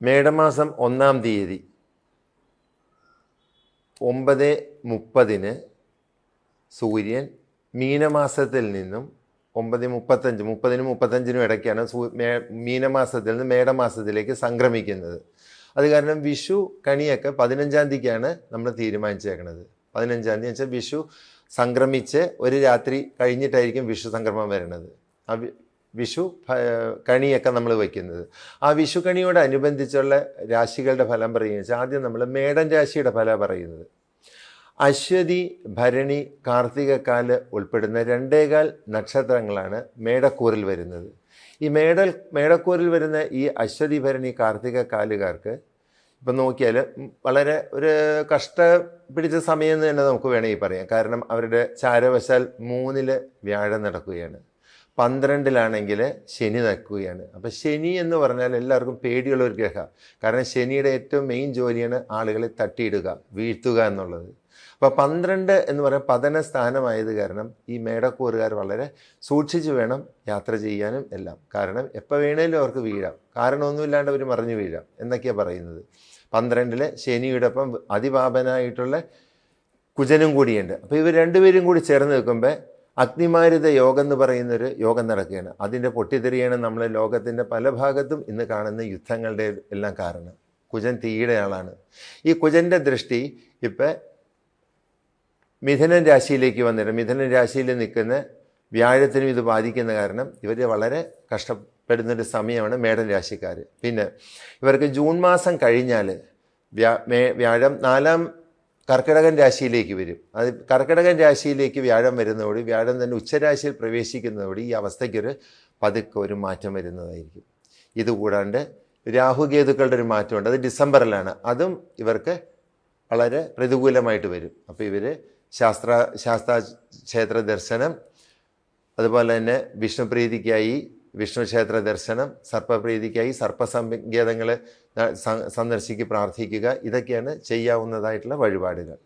മേടമാസം 1-ാം തീയതി 9:30 സൂര്യൻ മീനമാസത്തിൽ നിന്നും 9:35 30-35 ഇടയ്ക്കാണ് മീനമാസത്തിൽ നിന്ന് മേടമാസത്തിലേക്ക് സംക്രമിക്കുന്നത്. അത് കാരണം വിഷു കണിയൊക്കെ 15-ാം തീയതിക്കാണ് നമ്മൾ തീരുമാനിച്ചേക്കുന്നത്. 15-ാം തീയതി വെച്ചാൽ വിഷു സംക്രമിച്ച് ഒരു രാത്രി കഴിഞ്ഞിട്ടായിരിക്കും വിഷു സംക്രമം വരുന്നത്. ആ വിഷു കണിയൊക്കെ നമ്മൾ വയ്ക്കുന്നത്. ആ വിഷു കണിയോടനുബന്ധിച്ചുള്ള രാശികളുടെ ഫലം പറയുക വെച്ചാൽ ആദ്യം നമ്മൾ മേടൻ രാശിയുടെ ഫലം പറയുന്നത്. അശ്വതി, ഭരണി, കാർത്തികക്കാല് ഉൾപ്പെടുന്ന 2.25 നക്ഷത്രങ്ങളാണ് മേടക്കൂറിൽ വരുന്നത്. ഈ മേടക്കൂറിൽ വരുന്ന ഈ അശ്വതി, ഭരണി, കാർത്തികക്കാലുകാർക്ക് ഇപ്പം നോക്കിയാൽ വളരെ ഒരു കഷ്ടപിടിച്ച സമയം എന്ന് തന്നെ നമുക്ക് വേണമെങ്കിൽ പറയാം. കാരണം അവരുടെ ചാരവശാൽ 3 വ്യാഴം നടക്കുകയാണ്, 12-ലാണെങ്കിൽ ശനി നടക്കുകയാണ്. അപ്പം ശനി എന്ന് പറഞ്ഞാൽ എല്ലാവർക്കും പേടിയുള്ള ഒരു ഗ്രഹം. കാരണം ശനിയുടെ ഏറ്റവും മെയിൻ ജോലിയാണ് ആളുകളെ തട്ടിയിടുക, വീഴ്ത്തുക എന്നുള്ളത്. അപ്പോൾ 12 എന്ന് പറയുന്ന പതന സ്ഥാനമായത് കാരണം ഈ മേടക്കൂറുകാർ വളരെ സൂക്ഷിച്ച് വേണം യാത്ര ചെയ്യാനും എല്ലാം. കാരണം എപ്പോൾ വേണേലും അവർക്ക് വീഴാം, കാരണമൊന്നുമില്ലാണ്ട് അവർ മറിഞ്ഞു വീഴാം എന്നൊക്കെയാണ് പറയുന്നത്. 12-ലെ ശനിയുടെ ഒപ്പം അതിപാപനായിട്ടുള്ള കുജനും കൂടിയുണ്ട്. അപ്പോൾ ഇവർ രണ്ടുപേരും കൂടി ചേർന്ന് നിൽക്കുമ്പോൾ അഗ്നിമാരുത യോഗം എന്ന് പറയുന്നൊരു യോഗം നടക്കുകയാണ്. അതിൻ്റെ പൊട്ടിത്തെറിയാണ് നമ്മൾ ലോകത്തിൻ്റെ പല ഭാഗത്തും ഇന്ന് കാണുന്ന യുദ്ധങ്ങളുടെ എല്ലാം കാരണം. കുജൻ തീയുടെ ആളാണ്. ഈ കുജൻ്റെ ദൃഷ്ടി ഇപ്പം മിഥുനൻ രാശിയിലേക്ക് വന്നിട്ട് മിഥുനൻ രാശിയിൽ നിൽക്കുന്ന വ്യാഴത്തിനും ഇത് ബാധിക്കുന്ന കാരണം ഇവർ വളരെ കഷ്ടപ്പെടുന്നൊരു സമയമാണ് മേടൻ രാശിക്കാർ. പിന്നെ ഇവർക്ക് ജൂൺ മാസം കഴിഞ്ഞാൽ വ്യാഴം 4-ാം കർക്കിടകൻ രാശിയിലേക്ക് വരും. അത് കർക്കിടകൻ രാശിയിലേക്ക് വ്യാഴം വരുന്നതോടെ വ്യാഴം തന്നെ ഉച്ചരാശിയിൽ പ്രവേശിക്കുന്നതോടെ ഈ അവസ്ഥയ്ക്കൊരു പതുക്കെ ഒരു മാറ്റം വരുന്നതായിരിക്കും. ഇതുകൂടാണ്ട് രാഹുകേതുക്കളുടെ ഒരു മാറ്റമുണ്ട്, അത് ഡിസംബറിലാണ്. അതും ഇവർക്ക് വളരെ പ്രതികൂലമായിട്ട് വരും. അപ്പോൾ ഇവർ ശാസ്താ ക്ഷേത്ര ദർശനം, അതുപോലെ തന്നെ വിഷ്ണുപ്രീതിക്കായി വിഷ്ണു ക്ഷേത്ര ദർശനം, സർപ്പപ്രീതിക്കായി സർപ്പസങ്കേതങ്ങൾ സന്ദർശിച്ച് പ്രാർത്ഥിക്കുക, ഇതൊക്കെയാണ് ചെയ്യാവുന്നതായിട്ടുള്ള വഴിപാടുകൾ.